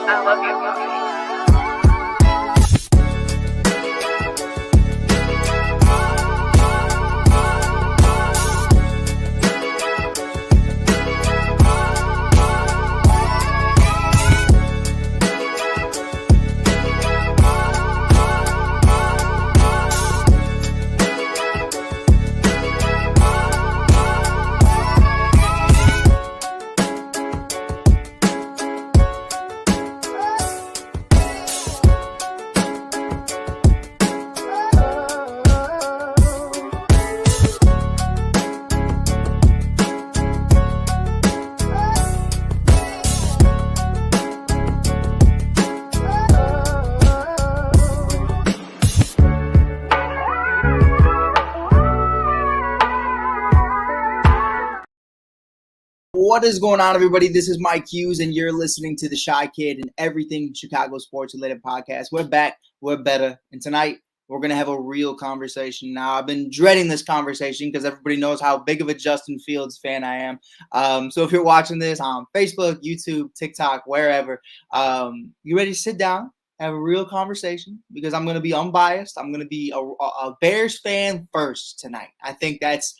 I love you. What is going on, everybody? This is Mike Hughes, and you're listening to TheChi.Kid and everything Chicago sports related podcast. We're back, we're better, and tonight we're going to have a real conversation. Now, I've been dreading this conversation because everybody knows how big of a Justin Fields fan I am. So if you're watching this on Facebook, YouTube, TikTok, wherever, you ready to sit down, have a real conversation, because I'm going to be unbiased. I'm going to be a Bears fan first tonight. I think that's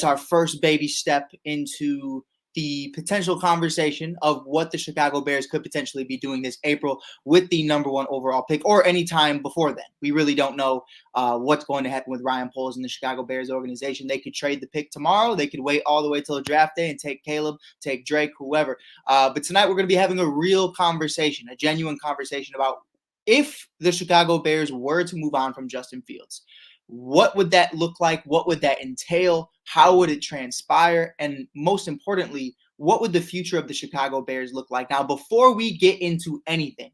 our first baby step into the potential conversation of what the Chicago Bears could potentially be doing this April with the number one overall pick, or any time before then. We really don't know what's going to happen with Ryan Poles and the Chicago Bears organization. They could trade the pick tomorrow. They could wait all the way till draft day and take Caleb, take Drake, whoever. But tonight we're going to be having a real conversation, a genuine conversation about if the Chicago Bears were to move on from Justin Fields. What would that look like? What would that entail? How would it transpire? And most importantly, what would the future of the Chicago Bears look like? Now, before we get into anything,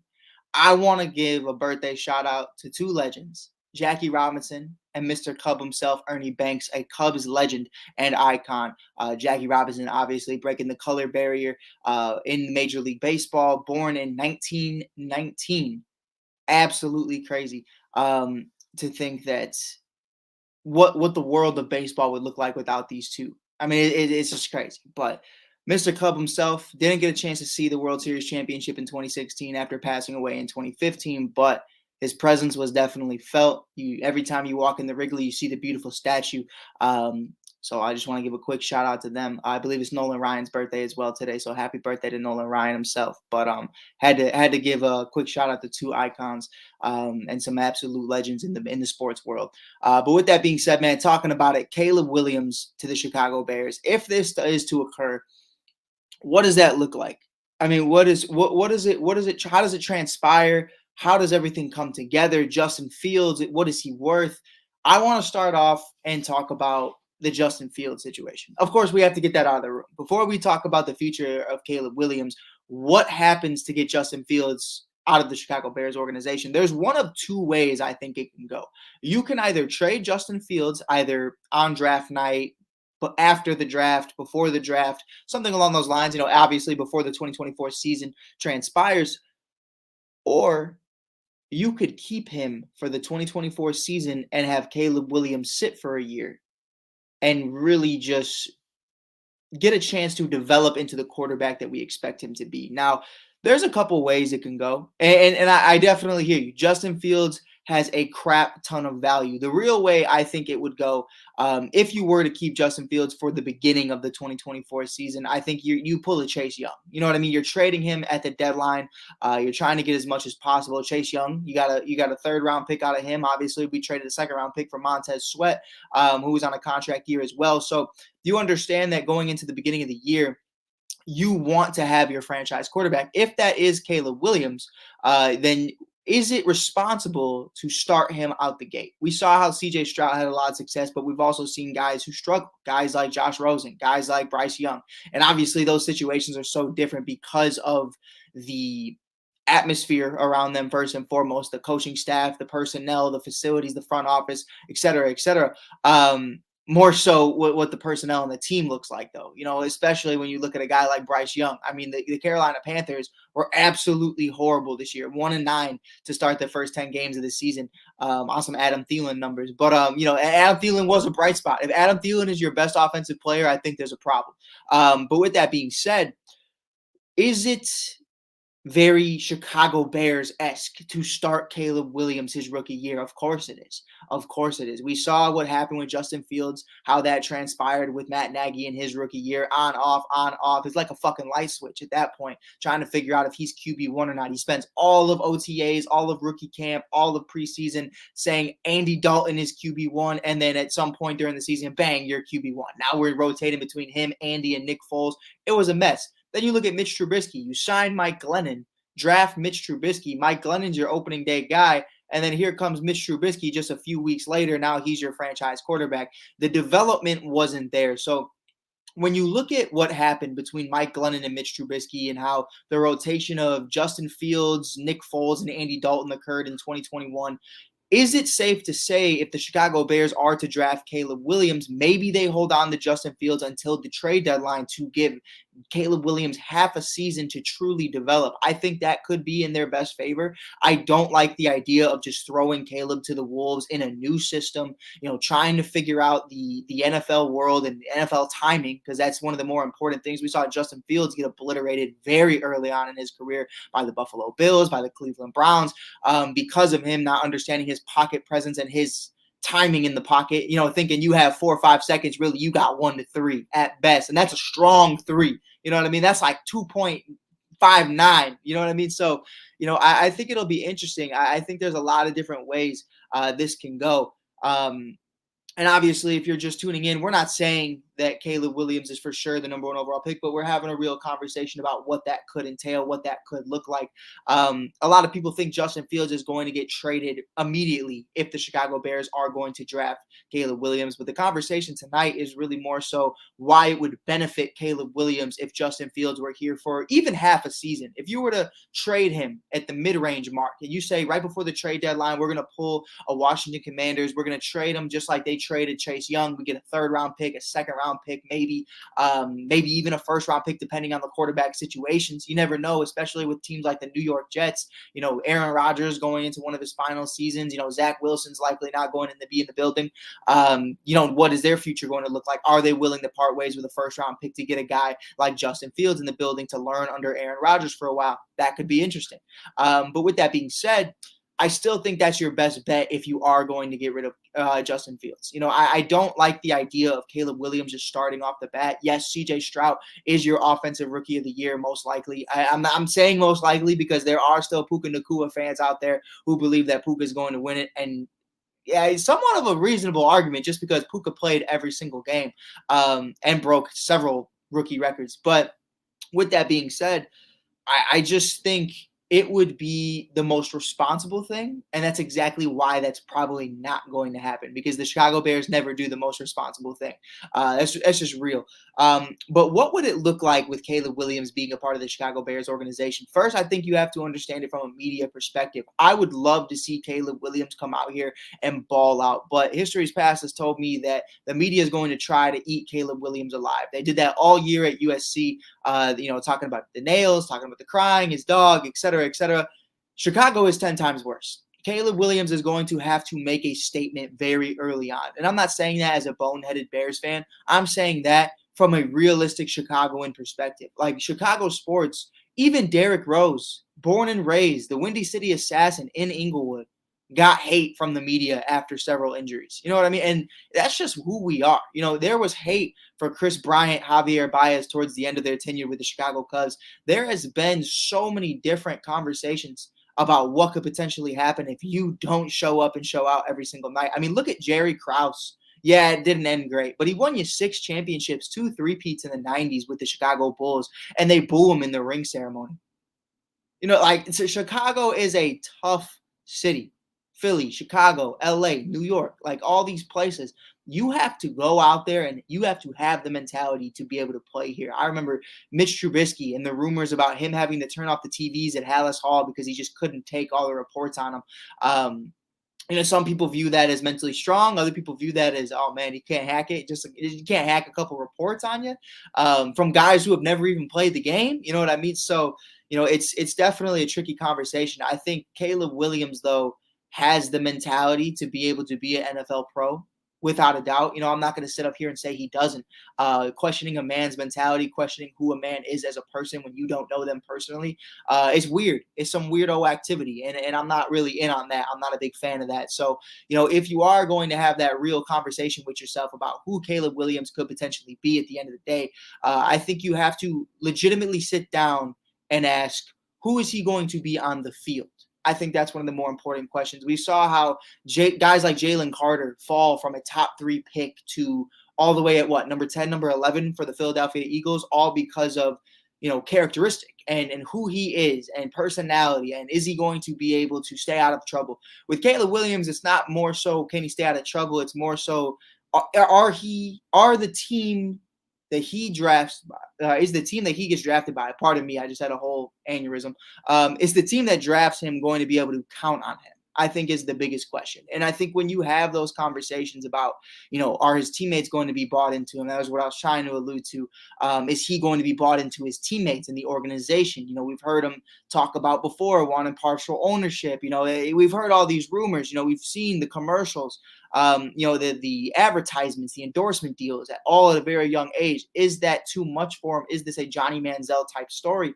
I want to give a birthday shout out to two legends, Jackie Robinson and Mr. Cub himself, Ernie Banks, a Cubs legend and icon. Jackie Robinson, obviously breaking the color barrier in Major League Baseball, born in 1919. Absolutely crazy to think that what the world of baseball would look like without these two. I mean, it's just crazy. But Mr. Cub himself didn't get a chance to see the World Series championship in 2016 after passing away in 2015, but his presence was definitely felt. Every time you walk in the Wrigley, you see the beautiful statue. So I just want to give a quick shout out to them. I believe it's Nolan Ryan's birthday as well today, so happy birthday to Nolan Ryan himself. But had to give a quick shout out to two icons and some absolute legends in the sports world. But with that being said, man, talking about it, Caleb Williams to the Chicago Bears. If this is to occur, what does that look like? I mean, what is it? How does it transpire? How does everything come together? Justin Fields, what is he worth? I want to start off and talk about the Justin Fields situation. Of course, we have to get that out of the room. Before we talk about the future of Caleb Williams, what happens to get Justin Fields out of the Chicago Bears organization? There's one of two ways I think it can go. You can either trade Justin Fields either on draft night, but after the draft, before the draft, something along those lines, obviously before the 2024 season transpires, or you could keep him for the 2024 season and have Caleb Williams sit for a year and really just get a chance to develop into the quarterback that we expect him to be. Now, there's a couple ways it can go, and I definitely hear you. Justin Fields has a crap ton of value. The real way I think it would go, if you were to keep Justin Fields for the beginning of the 2024 season, I think you pull a Chase Young. You know what I mean? You're trading him at the deadline. You're trying to get as much as possible. Chase Young, you got a third round pick out of him. Obviously, we traded a second round pick for Montez Sweat, who was on a contract year as well. So you understand that going into the beginning of the year, you want to have your franchise quarterback. If that is Caleb Williams, then is it responsible to start him out the gate? We saw how CJ Stroud had a lot of success, but we've also seen guys who struggle, guys like Josh Rosen, guys like Bryce Young. And obviously those situations are so different because of the atmosphere around them, first and foremost, the coaching staff, the personnel, the facilities, the front office, et cetera, et cetera. More so what the personnel and the team looks like, though, especially when you look at a guy like Bryce Young. I mean, the Carolina Panthers were absolutely horrible this year, 1-9 to start the first 10 games of the season on some Adam Thielen numbers. But, Adam Thielen was a bright spot. If Adam Thielen is your best offensive player, I think there's a problem. But with that being said, is it very Chicago Bears-esque to start Caleb Williams his rookie year. Of course it is. Of course it is. We saw what happened with Justin Fields, how that transpired with Matt Nagy in his rookie year, on, off, on, off. It's like a fucking light switch at that point, trying to figure out if he's QB1 or not. He spends all of OTAs, all of rookie camp, all of preseason saying Andy Dalton is QB1, and then at some point during the season, bang, you're QB1. Now we're rotating between him, Andy, and Nick Foles. It was a mess. Then you look at Mitch Trubisky. You sign Mike Glennon, draft Mitch Trubisky. Mike Glennon's your opening day guy. And then here comes Mitch Trubisky just a few weeks later. Now he's your franchise quarterback. The development wasn't there. So when you look at what happened between Mike Glennon and Mitch Trubisky and how the rotation of Justin Fields, Nick Foles, and Andy Dalton occurred in 2021, is it safe to say if the Chicago Bears are to draft Caleb Williams, maybe they hold on to Justin Fields until the trade deadline to give Caleb Williams half a season to truly develop? I think that could be in their best favor. I don't like the idea of just throwing Caleb to the Wolves in a new system, trying to figure out the NFL world and NFL timing, because that's one of the more important things. We saw Justin Fields get obliterated very early on in his career by the Buffalo Bills, by the Cleveland Browns, because of him not understanding his pocket presence and his timing in the pocket, thinking you have 4 or 5 seconds, really you got 1 to 3 at best. And that's a strong 3. You know what I mean? That's like 2.59. You know what I mean? So, I think it'll be interesting. I think there's a lot of different ways this can go. And obviously, if you're just tuning in, we're not saying that Caleb Williams is for sure the number 1 overall pick, but we're having a real conversation about what that could entail, what that could look like. A lot of people think Justin Fields is going to get traded immediately if the Chicago Bears are going to draft Caleb Williams. But the conversation tonight is really more so why it would benefit Caleb Williams if Justin Fields were here for even half a season. If you were to trade him at the mid-range mark and you say right before the trade deadline, we're going to pull a Washington Commanders, we're going to trade him just like they traded Chase Young. We get a 3rd round pick, a 2nd round pick, maybe even a 1st round pick, depending on the quarterback situations. You never know, especially with teams like the New York Jets. Aaron Rodgers going into one of his final seasons. Zach Wilson's likely not going to be in the building. What is their future going to look like? Are they willing to part ways with a 1st round pick to get a guy like Justin Fields in the building to learn under Aaron Rodgers for a while? That could be interesting. But with that being said, I still think that's your best bet if you are going to get rid of Justin Fields. I don't like the idea of Caleb Williams just starting off the bat. Yes, C.J. Stroud is your offensive rookie of the year, most likely. I'm saying most likely because there are still Puka Nacua fans out there who believe that Puka is going to win it. And yeah, it's somewhat of a reasonable argument just because Puka played every single game and broke several rookie records. But with that being said, I just think it would be the most responsible thing. And that's exactly why that's probably not going to happen, because the Chicago Bears never do the most responsible thing. That's just real. But what would it look like with Caleb Williams being a part of the Chicago Bears organization? First, I think you have to understand it from a media perspective. I would love to see Caleb Williams come out here and ball out. But history's past has told me that the media is going to try to eat Caleb Williams alive. They did that all year at USC, talking about the nails, talking about the crying, his dog, et cetera, et cetera. Chicago is 10 times worse. Caleb Williams is going to have to make a statement very early on. And I'm not saying that as a boneheaded Bears fan. I'm saying that from a realistic Chicagoan perspective. Like Chicago sports, even Derrick Rose, born and raised, the Windy City Assassin in Inglewood, got hate from the media after several injuries. You know what I mean? And that's just who we are. There was hate for Chris Bryant, Javier Baez towards the end of their tenure with the Chicago Cubs. There has been so many different conversations about what could potentially happen if you don't show up and show out every single night. I mean, look at Jerry Krause. Yeah, it didn't end great, but he won you 6 championships, 2 3-peats in the 90s with the Chicago Bulls, and they boo him in the ring ceremony. So Chicago is a tough city. Philly, Chicago, LA, New York, like all these places, you have to go out there and you have to have the mentality to be able to play here. I remember Mitch Trubisky and the rumors about him having to turn off the TVs at Hallis Hall because he just couldn't take all the reports on him. Some people view that as mentally strong. Other people view that as, oh man, you can't hack it. Just you can't hack a couple reports on you from guys who have never even played the game. You know what I mean? So, it's definitely a tricky conversation. I think Caleb Williams, though, has the mentality to be able to be an NFL pro without a doubt. I'm not going to sit up here and say he doesn't. Questioning a man's mentality, questioning who a man is as a person when you don't know them personally, it's weird. It's some weirdo activity, and I'm not really in on that. I'm not a big fan of that. So, if you are going to have that real conversation with yourself about who Caleb Williams could potentially be at the end of the day, I think you have to legitimately sit down and ask, who is he going to be on the field? I think that's one of the more important questions. We saw how guys like Jalen Carter fall from a top 3 pick to all the way at number 10, number 11 for the Philadelphia Eagles, all because of, characteristic and who he is and personality, and is he going to be able to stay out of trouble. With Caleb Williams, it's not more so can he stay out of trouble, it's more so are the team that he drafts is the team that he gets drafted by. Pardon me, I just had a whole aneurysm. Is the team that drafts him going to be able to count on him? I think is the biggest question. And I think when you have those conversations about, are his teammates going to be bought into him? That was what I was trying to allude to. Is he going to be bought into his teammates and the organization? We've heard him talk about before wanting partial ownership. We've heard all these rumors. We've seen the commercials. The advertisements, the endorsement deals, all at a very young age. Is that too much for him? Is this a Johnny Manziel type story?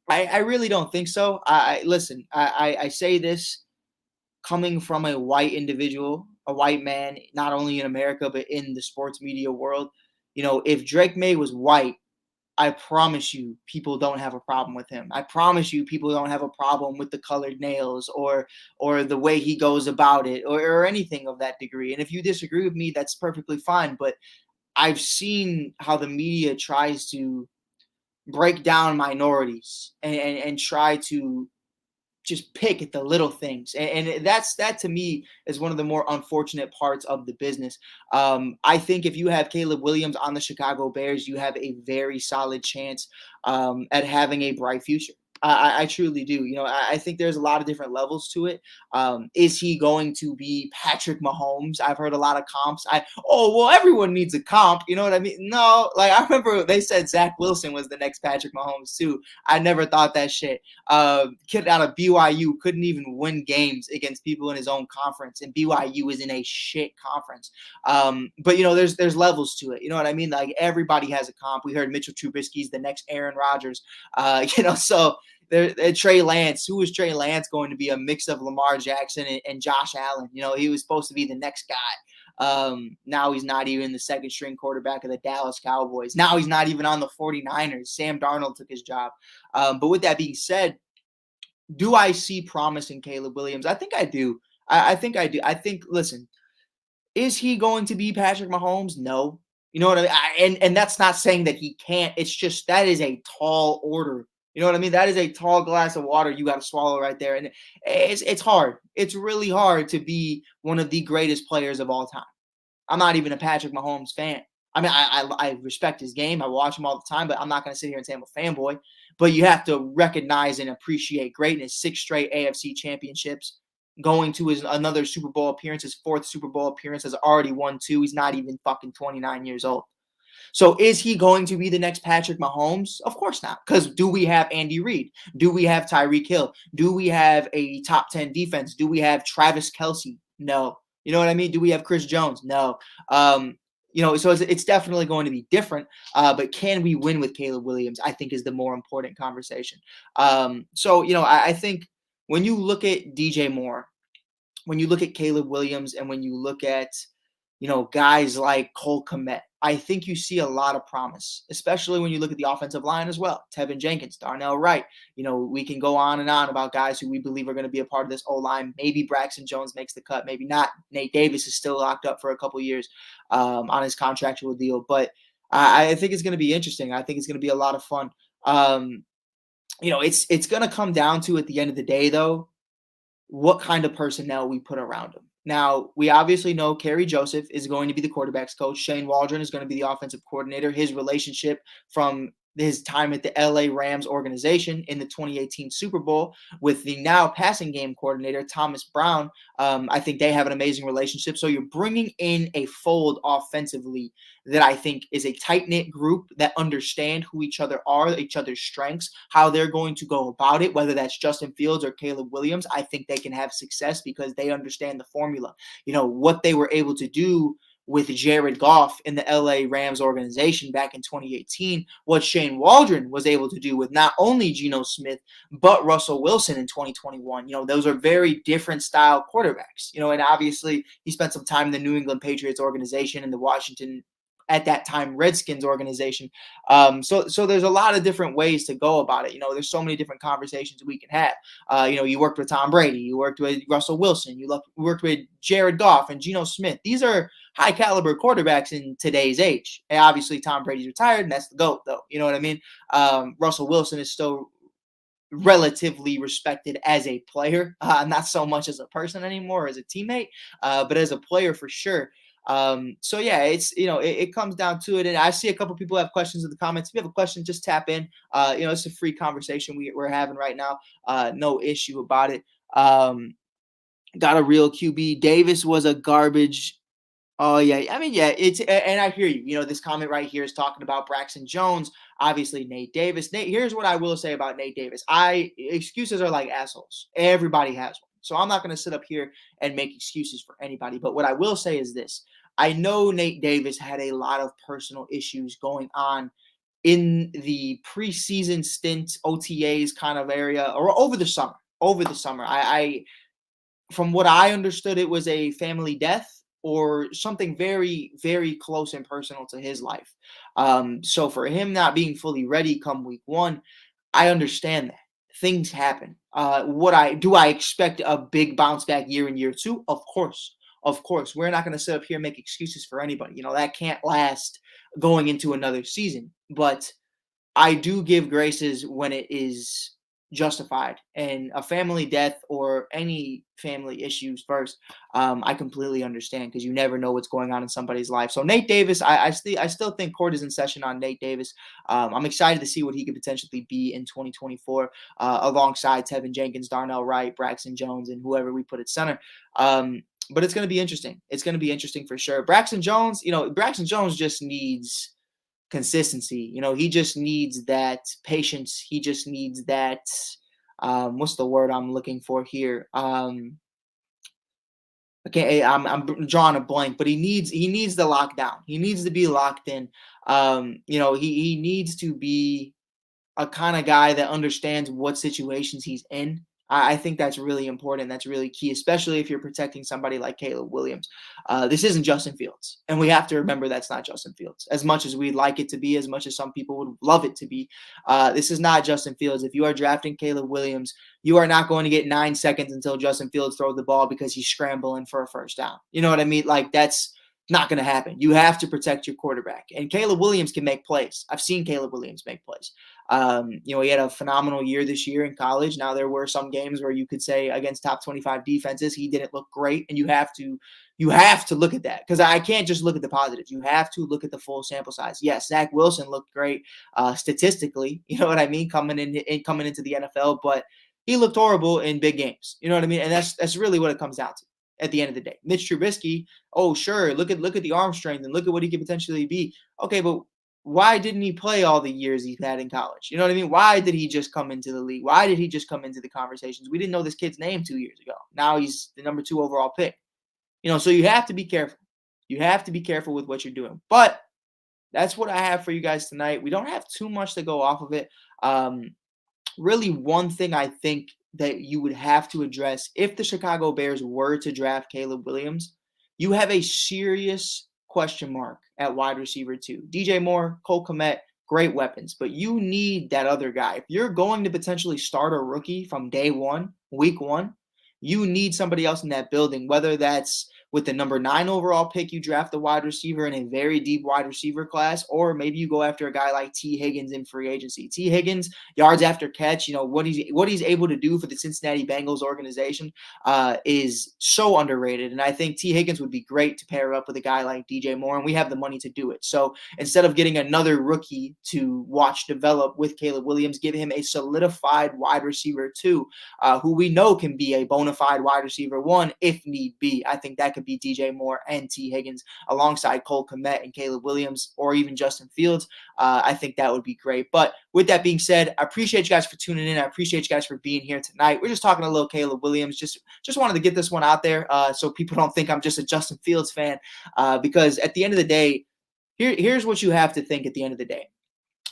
I really don't think so. Listen, I say this coming from a white individual, a white man, not only in America, but in the sports media world. If Drake May was white, I promise you people don't have a problem with him. I promise you people don't have a problem with the colored nails or the way he goes about it or anything of that degree. And if you disagree with me, that's perfectly fine. But I've seen how the media tries to break down minorities and try to just pick at the little things. And that to me is one of the more unfortunate parts of the business. I think if you have Caleb Williams on the Chicago Bears, you have a very solid chance at having a bright future. I truly do. I think there's a lot of different levels to it. Is he going to be Patrick Mahomes? I've heard a lot of comps. Everyone needs a comp. You know what I mean? No, I remember they said Zach Wilson was the next Patrick Mahomes too. I never thought that shit. Kid out of BYU couldn't even win games against people in his own conference, and BYU is in a shit conference. But there's levels to it. You know what I mean? Like everybody has a comp. We heard Mitchell Trubisky's the next Aaron Rodgers. So. Trey Lance, who was Trey Lance going to be? A mix of Lamar Jackson and Josh Allen. He was supposed to be the next guy. Now he's not even the second string quarterback of the Dallas Cowboys. Now he's not even on the 49ers. Sam Darnold took his job. But with that being said, do I see promise in Caleb Williams? I think I do. I think I do. I think, listen, is he going to be Patrick Mahomes? No. You know what I mean? And that's not saying that he can't. It's just that is a tall order. You know what I mean? That is a tall glass of water you got to swallow right there. And it's hard. It's really hard to be one of the greatest players of all time. I'm not even a Patrick Mahomes fan. I mean, I respect his game. I watch him all the time, but I'm not going to sit here and say I'm a fanboy. But you have to recognize and appreciate greatness. 6 straight AFC championships, going to another Super Bowl appearance, his 4th Super Bowl appearance, has already won 2. He's not even fucking 29 years old. So is he going to be the next Patrick Mahomes? Of course not. Because do we have Andy Reid? Do we have Tyreek Hill? Do we have a top 10 defense? Do we have Travis Kelce? No. You know what I mean? Do we have Chris Jones? No. So it's definitely going to be different. But can we win with Caleb Williams? I think is the more important conversation. I think when you look at DJ Moore, when you look at Caleb Williams, and when you look at guys like Cole Kmet, I think you see a lot of promise, especially when you look at the offensive line as well. Tevin Jenkins, Darnell Wright. We can go on and on about guys who we believe are going to be a part of this O-line. Maybe Braxton Jones makes the cut, maybe not. Nate Davis is still locked up for a couple years on his contractual deal. But I think it's going to be interesting. I think it's going to be a lot of fun. It's going to come down to, at the end of the day, though, what kind of personnel we put around him. Now, we obviously know Kerry Joseph is going to be the quarterback's coach. Shane Waldron is going to be the offensive coordinator. His relationship from his time at the LA Rams organization in the 2018 Super Bowl with the now passing game coordinator, Thomas Brown. I think they have an amazing relationship. So you're bringing in a fold offensively that I think is a tight knit group that understand who each other are, each other's strengths, how they're going to go about it, whether that's Justin Fields or Caleb Williams. I think they can have success because they understand the formula. What they were able to do with Jared Goff in the LA Rams organization back in 2018, what Shane Waldron was able to do with not only Geno Smith, but Russell Wilson in 2021. Those are very different style quarterbacks, and obviously he spent some time in the New England Patriots organization and the Washington, at that time, Redskins organization. So there's a lot of different ways to go about it. There's so many different conversations we can have. You worked with Tom Brady, you worked with Russell Wilson, you worked with Jared Goff and Geno Smith. These are high caliber quarterbacks in today's age. And obviously, Tom Brady's retired, and that's the GOAT, though. You know what I mean? Russell Wilson is still relatively respected as a player, not so much as a person anymore, as a teammate, but as a player for sure. So yeah, it comes down to it. And I see a couple people have questions in the comments. If you have a question, just tap in. It's a free conversation we're having right now. No issue about it. Got a real QB. Davis was a garbage. Oh yeah, I mean, yeah, and I hear you. This comment right here is talking about Braxton Jones, obviously Nate Davis. Here's what I will say about Nate Davis. Excuses are like assholes. Everybody has one. So I'm not going to sit up here and make excuses for anybody. But what I will say is this. I know Nate Davis had a lot of personal issues going on in the preseason stint, OTAs kind of area, or over the summer. I from what I understood, it was a family death or something very, very close and personal to his life. So for him not being fully ready come week one, I understand that. Things happen. Do I expect a big bounce back year in year two? Of course. Of course. We're not going to sit up here and make excuses for anybody. That can't last going into another season. But I do give graces when it is justified, and a family death or any family issues first. I completely understand because you never know what's going on in somebody's life. So Nate Davis, I still think court is in session on Nate Davis. I'm excited to see what he could potentially be in 2024 alongside Tevin Jenkins, Darnell Wright, Braxton Jones, and whoever we put at center. But it's going to be interesting. It's going to be interesting for sure. Braxton Jones just needs consistency. He just needs that patience. He just needs that. What's the word I'm looking for here? Okay, I'm drawing a blank, but he needs the lockdown. He needs to be locked in. He needs to be a kind of guy that understands what situations he's in. I think that's really important. That's really key, especially if you're protecting somebody like Caleb Williams. This isn't Justin Fields, and we have to remember that's not Justin Fields. As much as we'd like it to be, as much as some people would love it to be, this is not Justin Fields. If you are drafting Caleb Williams, you are not going to get 9 seconds until Justin Fields throws the ball because he's scrambling for a first down. You know what I mean? Like, that's not going to happen. You have to protect your quarterback. And Caleb Williams can make plays. I've seen Caleb Williams make plays. He had a phenomenal year this year in college. Now, there were some games where you could say against top 25 defenses, he didn't look great. And you have to look at that, because I can't just look at the positives. You have to look at the full sample size. Yes, Zach Wilson looked great statistically, you know what I mean, coming into the NFL, but he looked horrible in big games. You know what I mean? And that's really what it comes down to at the end of the day. Mitch Trubisky, oh, sure, look at the arm strength and look at what he could potentially be. Okay, but why didn't he play all the years he's had in college? You know what I mean? Why did he just come into the league? Why did he just come into the conversations? We didn't know this kid's name 2 years ago. Now he's the number 2 overall pick. So you have to be careful. You have to be careful with what you're doing. But that's what I have for you guys tonight. We don't have too much to go off of it. Really, one thing I think that you would have to address if the Chicago Bears were to draft Caleb Williams, you have a serious question mark at wide receiver 2. DJ Moore, Cole Kmet, great weapons, but you need that other guy. If you're going to potentially start a rookie from day one, week one, you need somebody else in that building, whether that's with the number 9 overall pick, you draft a wide receiver in a very deep wide receiver class, or maybe you go after a guy like T. Higgins in free agency. T. Higgins, yards after catch, what he's able to do for the Cincinnati Bengals organization is so underrated. And I think T. Higgins would be great to pair up with a guy like DJ Moore, and we have the money to do it. So instead of getting another rookie to watch develop with Caleb Williams, give him a solidified wide receiver 2, who we know can be a bona fide wide receiver 1 if need be. I think that could be DJ Moore and T. Higgins alongside Cole Kmet and Caleb Williams, or even Justin Fields. I think that would be great. But with that being said, I appreciate you guys for tuning in. I appreciate you guys for being here tonight. We're just talking a little Caleb Williams. Just wanted to get this one out there so people don't think I'm just a Justin Fields fan, because at the end of the day, here's what you have to think at the end of the day.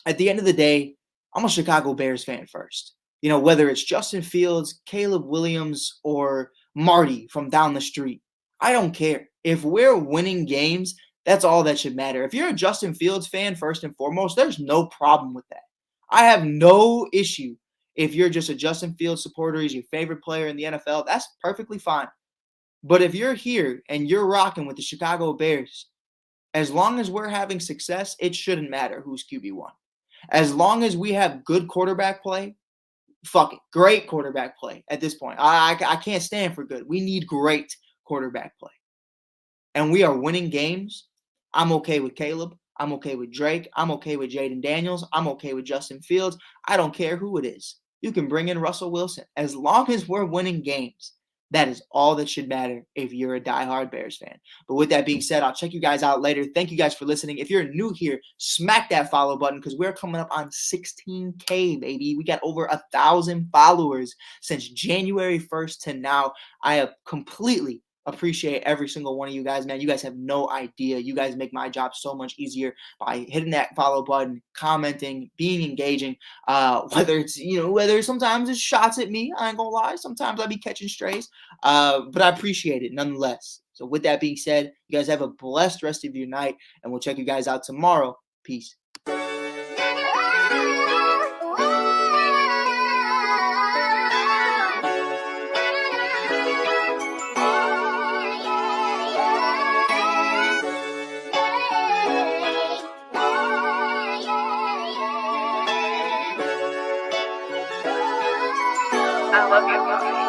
At the end of the day, I'm a Chicago Bears fan first. Whether it's Justin Fields, Caleb Williams, or Marty from down the street, I don't care. If we're winning games, that's all that should matter. If you're a Justin Fields fan, first and foremost, there's no problem with that. I have no issue if you're just a Justin Fields supporter, he's your favorite player in the NFL. That's perfectly fine. But if you're here and you're rocking with the Chicago Bears, as long as we're having success, it shouldn't matter who's QB1. As long as we have good quarterback play, fuck it, great quarterback play at this point. I can't stand for good. We need great quarterback play. And we are winning games. I'm okay with Caleb. I'm okay with Drake. I'm okay with Jaden Daniels. I'm okay with Justin Fields. I don't care who it is. You can bring in Russell Wilson. As long as we're winning games, that is all that should matter if you're a diehard Bears fan. But with that being said, I'll check you guys out later. Thank you guys for listening. If you're new here, smack that follow button because we're coming up on 16K, baby. We got over 1,000 followers since January 1st to now. I have completely appreciate every single one of you guys, man. You guys have no idea. You guys make my job so much easier by hitting that follow button, commenting, being engaging. Whether sometimes it's shots at me, I ain't gonna lie. Sometimes I be catching strays, but I appreciate it nonetheless. So with that being said, you guys have a blessed rest of your night, and we'll check you guys out tomorrow. Peace. I love you.